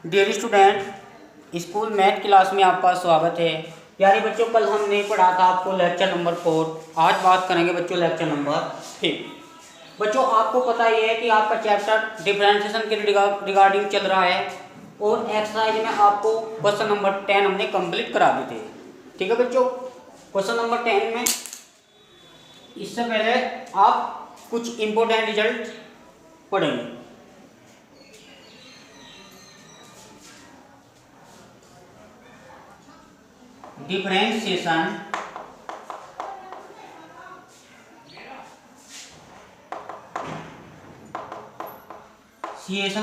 Dear student, school math class में आपका स्वागत है। प्यारे बच्चों, कल हमने पढ़ा था आपको लेक्चर नंबर 4। आज बात करेंगे बच्चों लेक्चर नंबर 3। बच्चों, आपको पता ही है कि आपका चैप्टर डिफरेंशिएशन के रिगार्डिंग चल रहा है और एक्सरसाइज में आपको क्वेश्चन नंबर 10 हमने कंप्लीट करा दिए थे। ठीक है बच्चों, क्वेश्चन नंबर 10 में इससे पहले आप कुछ इंपॉर्टेंट रिजल्ट पढ़ेंगे। Differentiation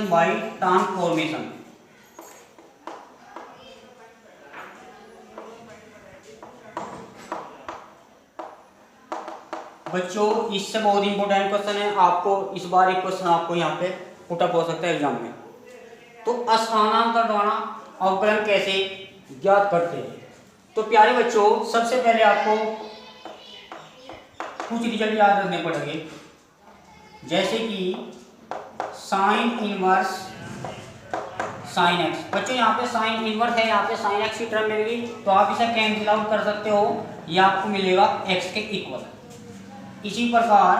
by transformation. बच्चों, इससे बहुत इंपॉर्टेंट क्वेश्चन है। आपको इस बार एक क्वेश्चन आपको यहाँ पे पुटअप हो सकता है एग्जाम में। तो स्थानांतर द्वारा अवकलन कैसे ज्ञात करते हैं? तो प्यारे बच्चों, सबसे पहले आपको कुछ रिजल्ट याद रखने पड़ेंगे, जैसे कि साइन इनवर्स साइन एक्स। बच्चों, यहाँ पे साइन इनवर्स है, यहाँ पे साइन एक्स की टर्म मिलेगी, तो आप इसे कैंसिल आउट कर सकते हो, या आपको मिलेगा एक्स के इक्वल। इसी प्रकार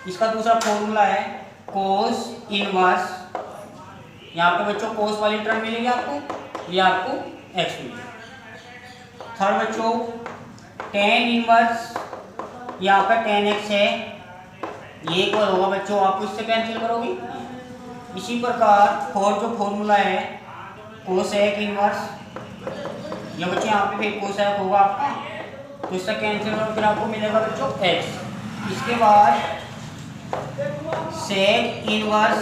इसका दूसरा फॉर्मूला है कोस इनवर्स। यहाँ पे बच्चों कोस वाली टर्म मिलेगी आपको, या आपको एक्स मिलेगा। थर्ड बच्चों टेन इनवर्स, यहाँ पे टेन एक्स है, ये इक्वल होगा बच्चों, आप इससे कैंसिल करोगे। इसी प्रकार फोर्थ जो फॉर्मूला है कोसेक इनवर्स, ये बच्चों यहाँ पे फिर कोसेक होगा आपका, तो इससे कैंसिल करो, फिर आपको मिलेगा बच्चों एक्स। इसके बाद सेक इनवर्स,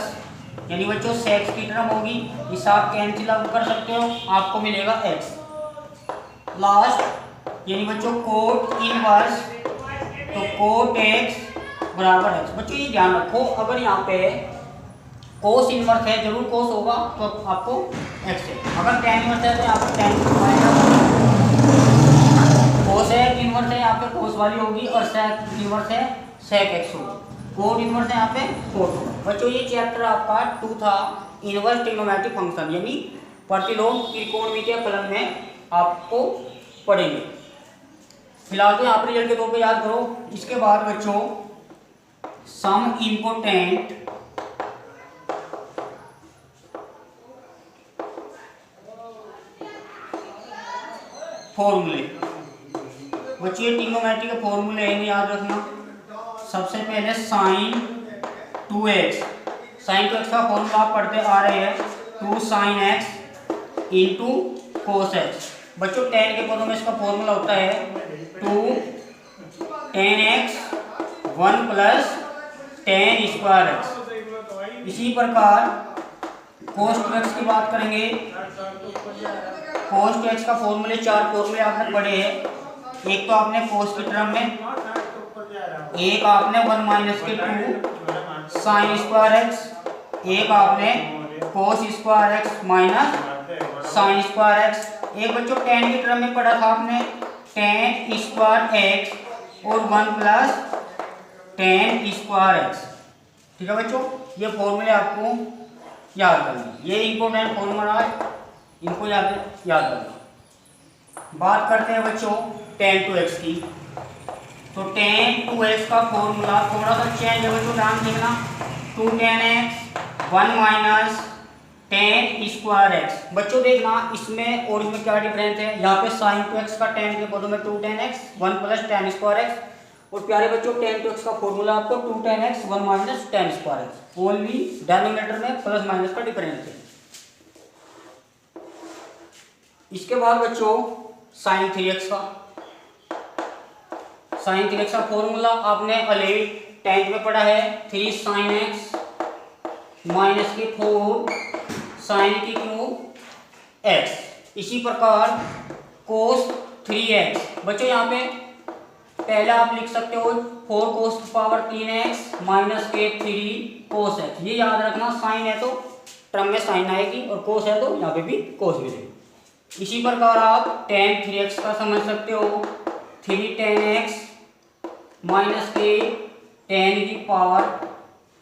यानी बच्चों सेक्स की टर्म होगी, इसे आप कैंसिल आउट कर सकते हो, आपको मिलेगा एक्स। लास्ट यानी बच्चों कोट इनवर्स, तो कोट एक्स बराबर एक्स। बच्चों ये ध्यान रखो, अगर यहाँ पे कोस इनवर्स है, जरूर कोस होगा, तो आपको एक्स है। अगर टेन इनवर्स है तो यहाँ पर टेन कोस इनवर्स है, यहाँ पे कोस वाली होगी, और सेक इनवर्स है सेक एक्स होगी। कोट इनवर्स है यहाँ पे कोट होगा। बच्चों ये चैप्टर आपका 2 था, इनवर्स ट्रिग्नोमेट्रिक फंक्शन, यानी प्रतिलोम त्रिकोणमितीय फलन में आपको पढ़ेंगे। फिलहाल तो यहाँ पर रिजल्ट के तौर पे याद करो। इसके बाद बच्चों सम इम्पोर्टेंट फॉर्मूले। बच्चों ये ट्रिग्नोमेट्री के फॉर्मूले हैं, याद रखना। सबसे पहले साइन 2x, साइन 2x का फॉर्मूला आप पढ़ते आ रहे हैं, 2 sin x into cos x. बच्चों tan के पदों में इसका फॉर्मूला होता है 2 tan x 1 plus tan square x. इसी प्रकार cos 2x की बात करेंगे। cos 2x का फॉर्मूले 4 फॉर्मूले आपने पढ़े हैं। एक तो आपने cos की टर्म में, एक आपने 1 माइनस के 2 साइन स्क्वायर एक्स, एक आपने cos square x minus sine square x. एक बच्चों tan की टर्म में पढ़ा था आपने tan स्क्वायर एक्स और 1 प्लस tan स्क्वायर एक्स। ठीक है बच्चों, ये फॉर्मूले आपको याद करना, ये इंपॉर्टेंट फॉर्मूला है, इनको याद करना। बात करते हैं बच्चों tan 2x की। तो tan 2x का फॉर्मूला थोड़ा सा चेंज है बच्चों, ध्यान देखना। 2 tan x 1 minus tan square x. बच्चों देखना इसमें और इसमें क्या डिफरेंस है। यहाँ पे sin 2x का tan के पदों में 2 tan x 1 plus tan square x, और प्यारे बच्चों tan 2x का फॉर्मूला आपको 2 tan x 1 minus tan square x. Only denominator में प्लस माइनस का डिफरेंस है। इसके बाद बच्चों sin 3x का, sin 3x का फॉर्मूला आपने 10th में पढ़ा है, 3 sin x माइनस की 4 sin की क्यूब x। इसी प्रकार cos 3x। बच्चों यहाँ पे पहले आप लिख सकते हो 4 cos पावर 3x माइनस के 3 cos x। ये याद रखना, साइन है तो टर्म में साइन आएगी, और cos है तो यहाँ पे भी cos मिलेगी। इसी प्रकार आप tan 3x का समझ सकते हो, 3 tan x माइनस के tan की पावर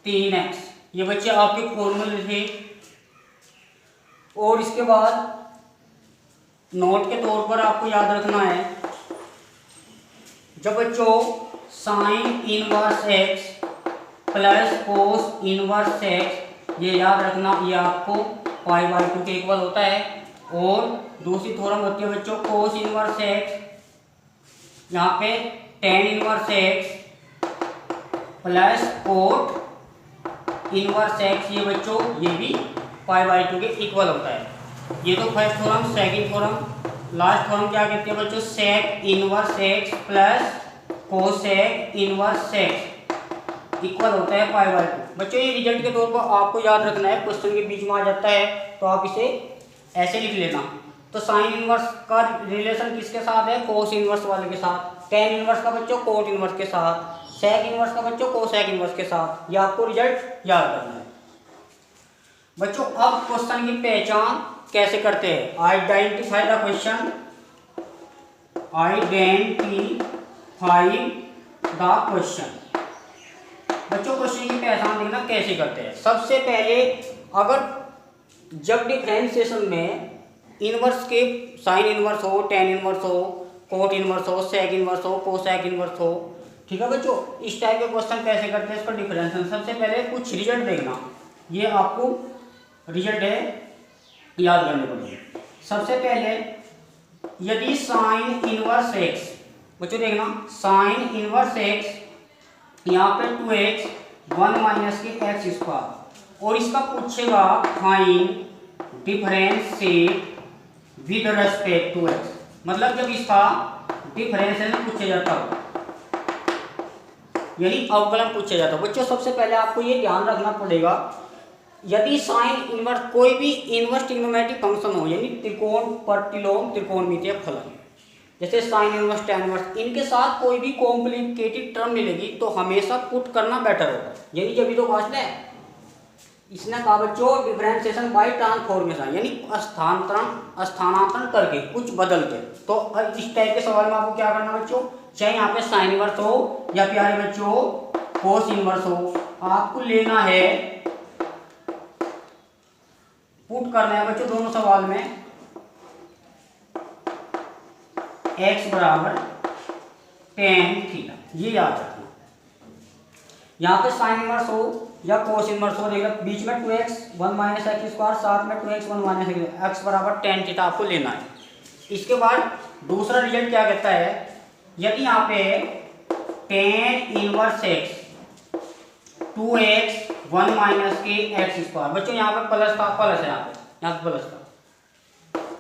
3x। ये बच्चे आपके फॉर्मूले थे और इसके बाद नोट के तौर पर आपको याद रखना है, जब बच्चों sine inverse x plus cos inverse x, ये याद रखना, ये आपको π/2 के इक्वल होता है। और दूसरी थ्योरम होती है बच्चों कोस इनवर्स एक्स, यहाँ पे tan inverse x plus cot inverse x, ये बच्चों ये भी π/2 के इक्वल होता है। ये तो first theorem. Second theorem, last theorem क्या कहती है बच्चों, sec inverse x plus cosec inverse x equal होता है π/2। बच्चों ये रिजल्ट के तौर पर आपको याद रखना है, क्वेश्चन के बीच में आ जाता है तो आप इसे ऐसे लिख लेना। तो साइन इनवर्स का रिलेशन किसके साथ है, कोस इनवर्स वाले के साथ। टेन इनवर्स का बच्चों कोट इनवर्स के साथ। सेक इनवर्स का बच्चों कोसेक इनवर्स के साथ। ये आपको रिजल्ट याद करना है बच्चों। अब क्वेश्चन की पहचान कैसे करते हैं, identify the question, identify the question. बच्चों क्वेश्चन की पहचान देखना कैसे करते हैं। सबसे पहले अगर जब डिफरेंशिएशन में इनवर्स के साइन इनवर्स हो, टेन इनवर्स हो, कोट इनवर्स हो, सेक इनवर्स हो, कोसेक इनवर्स हो, ठीक है बच्चों, इस टाइप के क्वेश्चन कैसे करते हैं, इसका डिफरेंशिएशन। सबसे पहले कुछ रिजल्ट देखना, ये आपको रिजल्ट है याद करने पड़ेंगे। सबसे पहले यदि साइन इनवर्स एक्स, बच्चों देखना साइन इनवर्स एक्स यहाँ पे 2x 1 माइनस के एक्स स्क्वायर, और इसका पूछेगा find differentiate with respect to x, मतलब जब इसका डिफरेंशिएशन पूछा जाता हो, यानी अवकलन पूछा जाता हो। बच्चों सबसे पहले आपको ये ध्यान रखना पड़ेगा, यदि साइन इनवर्स कोई भी इनवर्स ट्रिग्नोमेट्रिक फंक्शन हो, यानी त्रिकोण प्रतिलोम त्रिकोणमितीय फलन, जैसे साइन इनवर्स टेन इनवर्स, इनके साथ कोई भी कॉम्प्लिकेटेड टर्म मिलेगी तो हमेशा पुट करना बेटर होगा। यानी जब भी तो क्वेश्चन है, इसने कहा बच्चों डिफरेंशिएशन बाय ट्रांसफॉर्मेशन, यानी स्थानांतरण करके कुछ बदल के। तो इस टाइप के सवाल में आपको क्या करना बच्चों, चाहे यहाँ पे साइन इनवर्स हो या प्यारे बच्चों कोस इनवर्स हो, आपको लेना है, पुट करना है बच्चों दोनों सवाल में x बराबर टेन थीटा, ये याद रखना। यहाँ पे साइन इनवर्स हो या कोस इनवर्स हो, देखिए बीच में 2x 1 माइनस एक्स स्क्वायर, साथ में 2x 1 माइनस एक्स बराबर टेन थीटा आपको लेना है। इसके बाद दूसरा रिजल्ट क्या कहता है, यदि यहाँ पे tan inverse x 2x 1 minus के एक्स स्क्वायर, बच्चों यहाँ पे प्लस था, प्लस है, यहाँ पे प्लस था,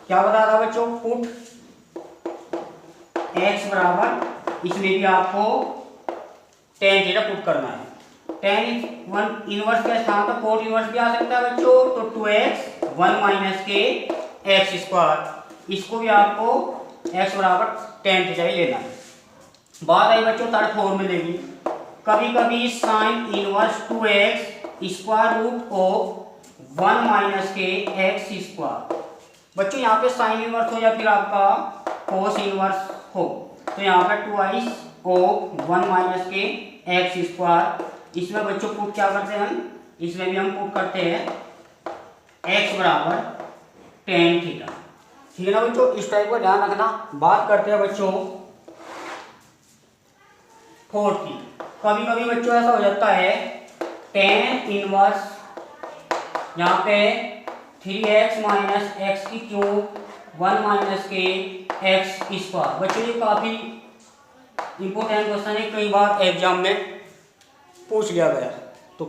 क्या बता रहा बच्चों, पुट x बराबर, इसमें भी आपको टेन थीटा पुट करना है। टेन 1 इनवर्स के स्थान पर कोट इनवर्स भी आ सकता है बच्चों, तो 2x 1 माइनस के एक्स स्क्वायर, इसको भी आपको x बराबर टेन थीटा ही लेना है। बात आई बच्चों थर्ड फॉर्मूले की, कभी कभी sine inverse 2x square root of 1 minus के एक्स स्क्वायर, बच्चों यहाँ पे साइन इनवर्स हो या फिर आपका कोस इनवर्स हो, तो यहाँ पे 2i ऑफ 1 माइनस के एक्स स्क्वायर, इसमें बच्चों पुट क्या करते हैं हम, इसमें भी हम पुट करते हैं x बराबर टेन थीटा, ठीक है ना बच्चों, इस टाइप को ध्यान रखना। बात करते हैं बच्चों फोर्थ की, कभी कभी बच्चों ऐसा हो जाता है टेन इनवर्स यहाँ पे 3x माइनस एक्स की क्यूब 1 माइनस के एक्स स्क्वायर, बच्चों ये काफी इंपॉर्टेंट क्वेश्चन है, कई बार एग्जाम में पूछ लिया गया, तो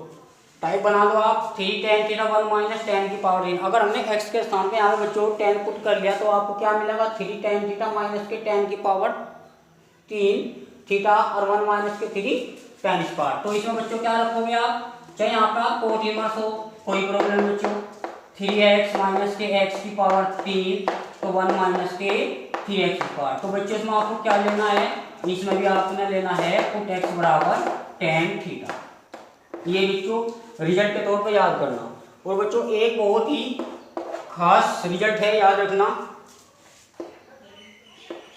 टाइप बना लो आप 3 tan थीटा 1 माइनस टेन की पावर 3। अगर हमने x के स्थान पे यहाँ पे बच्चों 10 पुट कर लिया तो आपको क्या मिलेगा, 3 tan थीटा माइनस के 10 की पावर 3 थीटा और 1 माइनस के 3 tan स्क्वायर। तो इसमें बच्चों क्या रखोगे आप, चाहे यहाँ पे आप कोट इनवर्स हो, कोई प्रॉब्लम बच्चों, 3x माइनस के x की पावर 3 तो 1 माइनस के 3x स्क्वायर। तो बच्चों इसमें आपको क्या लेना है, इसमें भी आपने लेना है पुट x बराबर टेन थीटा, ये बच्चों रिजल्ट के तौर पे याद करना। और बच्चों एक बहुत ही खास रिजल्ट है, याद रखना,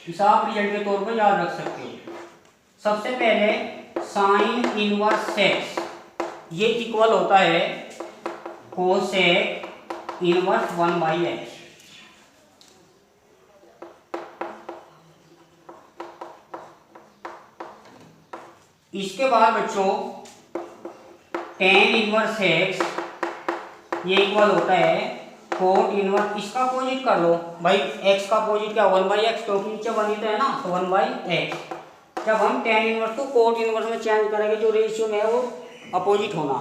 इसे आप रिजल्ट के तौर पे याद रख सकते हो। सबसे पहले साइन इनवर्स एक्स ये इक्वल होता है कोसेक इनवर्स 1/x। इसके बाद बच्चों tan इनवर्स x ये इक्वल होता है कोट इनवर्स, इसका अपोजिट कर लो भाई, x का अपोजिट क्या 1/x, क्योंकि नीचे 1 ही तो है ना, तो 1/x। जब हम tan इनवर्स को कोट इनवर्स में चेंज करेंगे जो रेशियो में है वो अपोजिट होना।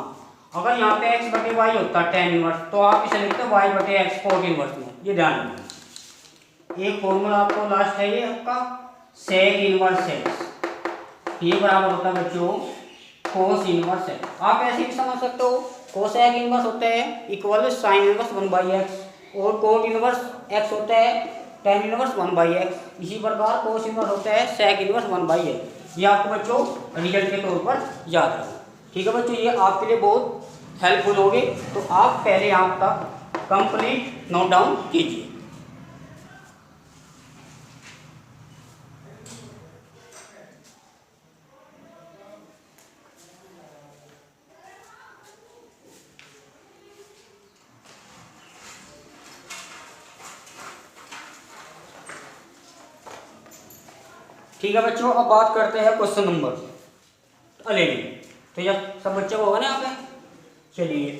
अगर यहाँ पे x/y होता है tan इनवर्स, तो आप इसे लिखते हैं y/x कोट इनवर्स में। ये ध्यान रखना। एक फॉर्मूला आपको लास्ट है ये आपका sec इनवर्स x, ये बराबर होता है बच्चों cos इनवर्स x। आप ऐसे भी समझ सकते हो, कोसेक इनवर्स होता है इक्वल साइन इनवर्स 1/x, और कोट इनवर्स x होता है tan इनवर्स 1/x। इसी प्रकार कोस इनवर्स होता है सेक इनवर्स 1/x। ये आपको बच्चों रिजल्ट के तौर पर याद रखना। ठीक है बच्चों, ये आपके लिए बहुत हेल्पफुल होगी, तो आप पहले यहाँ तक कंप्लीट नोट डाउन कीजिए। ठीक है बच्चों, अब बात करते हैं क्वेश्चन नंबर 11। तो यह सब बच्चों को होगा ना यहाँ पे। चलिए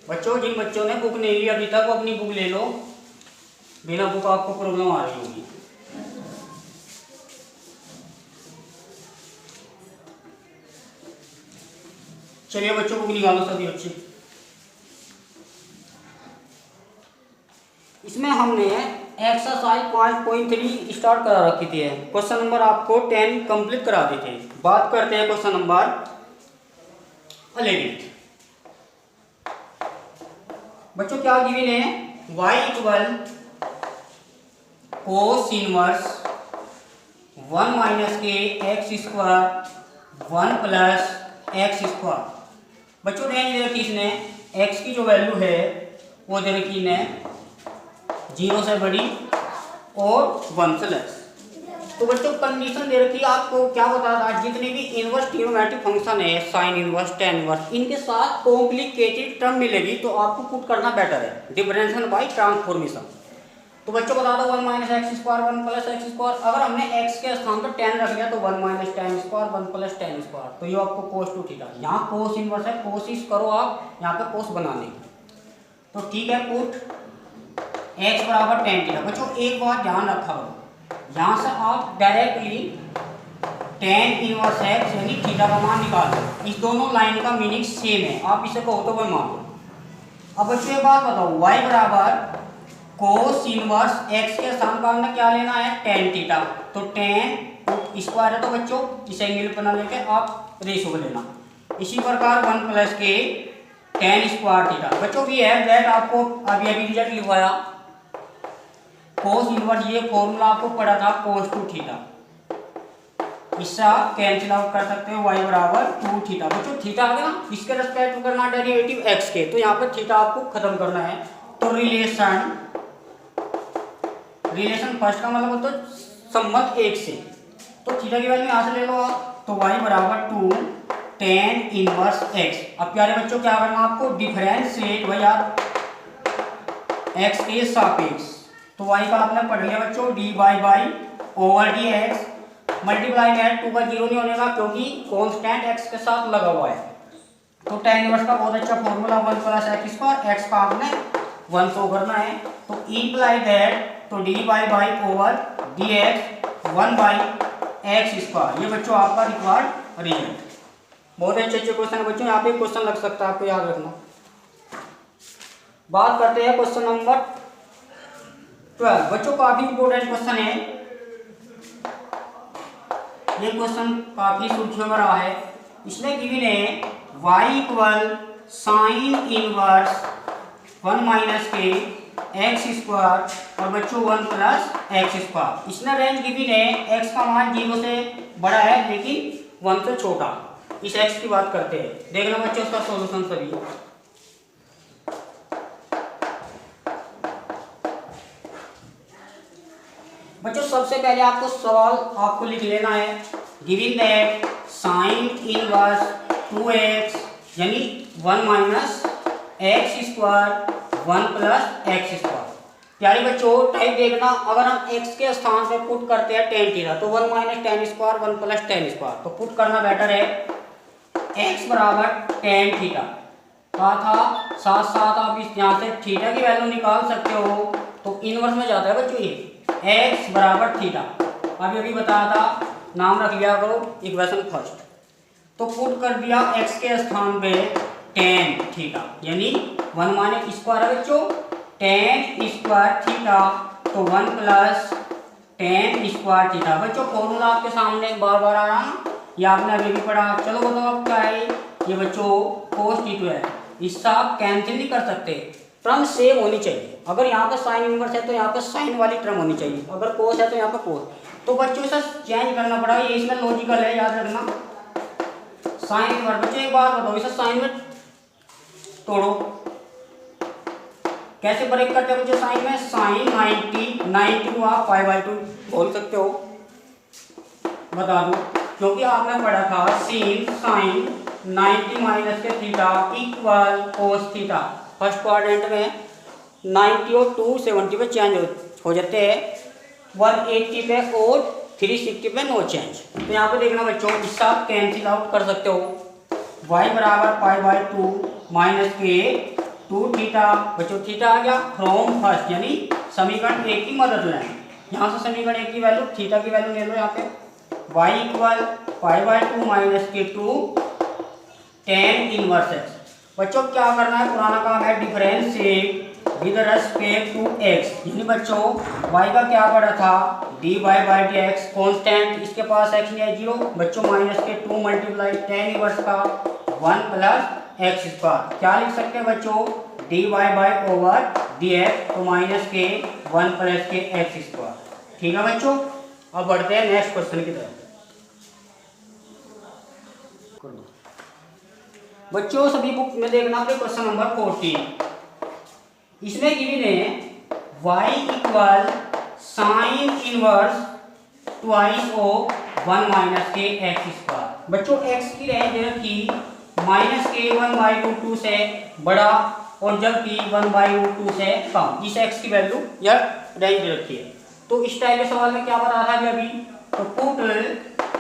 बच्चों, जिन बच्चों ने बुक नहीं ली अभी तक वो अपनी बुक ले लो, बिना बुक आपको प्रॉब्लम आ रही होगी। चलिए बच्चों बुक निकालो सभी बच्चे। इसमें हमने एक्सरसाइज 5.3 स्टार्ट करा रखी थी। क्वेश्चन नंबर आपको 10 कंप्लीट करा दी थी। बात करते हैं क्वेश्चन नंबर 11। बच्चों क्या गिवन है, y equal cos inverse 1 minus के x square 1 plus x square. बच्चों रेंज दे रखी इसने, x की जो वैल्यू है वो दे रखी ने 0 से बड़ी और 1 से लेस। तो बच्चों कंडीशन दे रखी है, आपको क्या बता रहा, जितने भी इनवर्स ट्रिग्नोमेट्रिक फंक्शन है, साइन इनवर्स tan इनवर्स, इनके साथ कॉम्प्लिकेटेड टर्म मिलेगी तो आपको पुट करना बेटर है, डिफरेंशियल बाय ट्रांसफॉर्मेशन। तो बच्चों बता दो 1 minus x square 1 plus x square. अगर हमने x के स्थान पर tan रख लिया तो 1 minus tan square 1 plus tan square, तो ये आपको cos 2 थीटा। यहाँ cos इनवर्स है, कोशिश करो आप यहाँ पे cos बनाने की। तो ठीक है, पुट x बराबर tan थीटा। बच्चों एक बात ध्यान रखा करो, यहाँ से आप डायरेक्टली tan इनवर्स x यानी थीटा का मान निकाल दो। इस दोनों लाइन का मीनिंग सेम है, आप इसे कहो तो वन मान लो। अब बच्चों एक बात बताओ, y बराबर कोस इनवर्स x के स्थान पर हमने क्या लेना है tan थीटा, तो tan स्क्वायर है तो बच्चों इस एंगल पर ना लेके आप रेशो को लेना। इसी प्रकार 1 प्लस के tan स्क्वायर थीटा। बच्चों भी है दैट आपको अभी रिजल्ट लिखवाया कोस इनवर्स, ये फॉर्मूला आपको पढ़ा था cos 2 थीटा। इससे आप कैंसिल आउट कर सकते हो y बराबर 2 थीटा। बच्चों थीटा आ गया, इसके रेस्पेक्ट में करना डेरिवेटिव x के, तो यहाँ पे थीटा आपको खत्म करना है। तो रिलेशन फर्स्ट का मतलब तो संबंध एक से, तो थीटा की वैल्यू यहाँ से ले लो आप, तो y बराबर 2 tan इनवर्स x। अब प्यारे बच्चों क्या करना आपको, डिफरेंशिएट भाई आप x के सापेक्ष, तो y का आपने पढ़ लिया बच्चों dy by over dx, multiply में 2 का 0 नहीं होने का क्योंकि कांस्टेंट x के साथ लगा हुआ है। तो tan इनवर्स का बहुत अच्छा formula 1 plus x square, x का आपने 1 शो करना है, तो इम्प्लाई दैट तो dy by over dx 1 by x square. ये बच्चों आपका रिक्वायर्ड रिजल्ट। बहुत अच्छे क्वेश्चन है बच्चों, यहाँ पे क्वेश्चन लग सकता है, आपको याद रखना। बात करते हैं क्वेश्चन नंबर 12। बच्चों काफी इंपोर्टेंट क्वेश्चन है ये, क्वेश्चन काफी सुर्खियों में रहा है। इसमें गिवन है y equal sine inverse 1 minus के एक्स स्क्वायर और बच्चों 1 प्लस एक्स स्क्वायर। इसमें रेंज गिवन है x का मान 0 से बड़ा है लेकिन 1 से छोटा। इस x की बात करते हैं, देखना बच्चों उसका सॉल्यूशन सभी। बच्चों सबसे पहले आपको सवाल आपको लिख लेना है, given that sine inverse 2x यानी 1 minus x square 1 plus x square. प्यारे बच्चों टाइप देखना, अगर हम x के स्थान पे पुट करते हैं टेन थीटा तो 1 minus ten square 1 plus ten square, तो पुट करना बेटर है x बराबर टेन थीटा कहा था, साथ साथ आप इस यहाँ से थीटा की वैल्यू निकाल सकते हो, तो इनवर्स में जाता है बच्चों ये x बराबर थीटा। अभी अभी बताया था, नाम रख लिया करो इक्वेशन फर्स्ट। तो पुट कर दिया x के स्थान पे टेन थीटा यानी 1 माइनस स्क्वायर है बच्चों टेन स्क्वायर थीटा, तो 1 प्लस टेन स्क्वायर थीटा। बच्चों फॉर्मूला आपके सामने बार बार आ रहा है, ये आपने अभी भी पढ़ा। चलो बताओ अब क्या है ये बच्चों, कोस थीटा है, इससे आप कैंसिल नहीं कर सकते, टर्म सेम होनी चाहिए। अगर यहाँ पे साइन इनवर्स है तो यहाँ पे साइन वाली टर्म होनी चाहिए, अगर कोस है तो यहाँ पे कोस। तो बच्चों इसे चेंज करना पड़ा, ये इसमें लॉजिकल है, याद रखना। साइन इनवर्स बच्चों एक बात बताओ, इसे साइन में तोड़ो, कैसे ब्रेक करते हैं बच्चों साइन में, साइन 90 को आप π/2 बोल सकते हो, बता दो, क्योंकि आपने पढ़ा था sin साइन 90 माइनस के theta equal cos theta. First quadrant में 90 और 270 पे चेंज हो जाते हैं, 180 पे और 360 पे नो चेंज। तो यहाँ पे देखना बच्चों, इससे आप कैंसिल आउट कर सकते हो, y बराबर π/2 माइनस के 2 थीटा। बच्चों थीटा आ गया फ्रॉम फर्स्ट यानी समीकरण एक की मदद लें, यहाँ से समीकरण एक की वैल्यू थीटा की वैल्यू ले लो, यहाँ पे y इक्वल π/2 माइनस के 2 टेन इनवर्स x। बच्चों क्या करना है, पुराना काम है differentiate with respect to x, यानी बच्चों y का क्या पड़ा था dy/dx कांस्टेंट, इसके पास x नहीं है 0, बच्चों माइनस के 2 मल्टीप्लाई टेन इनवर्स का 1 प्लस एक्स स्क्वायर। क्या लिख सकते हैं बच्चों dy/dx, तो माइनस के 1 प्लस के एक्स स्क्वायर। ठीक है बच्चों, अब बढ़ते हैं नेक्स्ट क्वेश्चन की तरफ। बच्चों सभी बुक में देखना पे क्वेश्चन नंबर 14, इसमें गिवन है y equal sine inverse twice of 1 minus के एक्स स्क्वायर। बच्चों x की रेंज दे रखी माइनस के 1/2 से बड़ा और जबकि 1/2 से कम, इस x की वैल्यू यह रेंज दे रखी है। तो इस टाइप के सवाल में क्या बता था अभी, तो पुट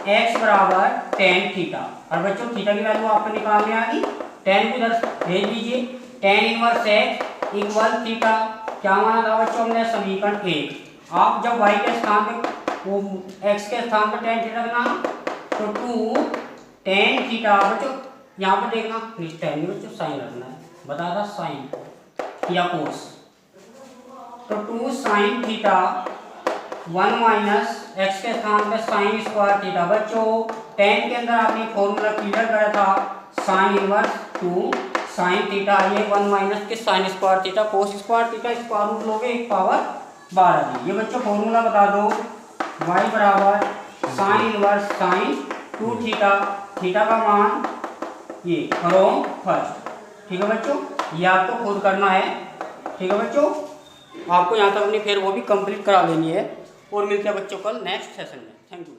x बराबर टेन थीटा, और बच्चों थीटा की वैल्यू आपको निकालने आ गई, टेन को इधर भेज दीजिए, tan inverse x equal theta. क्या माना था बच्चों हमने, समीकरण एक। आप जब y के स्थान पे वो x के स्थान पर टेन थीटा रखना, तो 2 टेन थीटा। बच्चों यहाँ पर देखना टेन नहीं बच्चों साइन रखना है, बता था साइन या कोस, तो 2 साइन थीटा 1 माइनस एक्स के स्थान पे साइन स्क्वायर थीटा। बच्चों 10 के अंदर आपने फॉर्मूला क्लियर करा था, साइन इनवर्स 2 साइन थीटा, ये 1 माइनस के sine square theta cos square theta, square root लोगे 1 पावर 12 दी। ये बच्चों फॉर्मूला बता दो, y बराबर sine inverse sine 2 theta, theta का मान ये फ्रॉम फर्स्ट। ठीक है बच्चों, ये आपको खुद करना है। ठीक है बच्चों, आपको यहाँ तक अपनी फिर वो भी कंप्लीट करा लेनी है, और मिलते हैं बच्चों कल नेक्स्ट सेशन में। Thank you.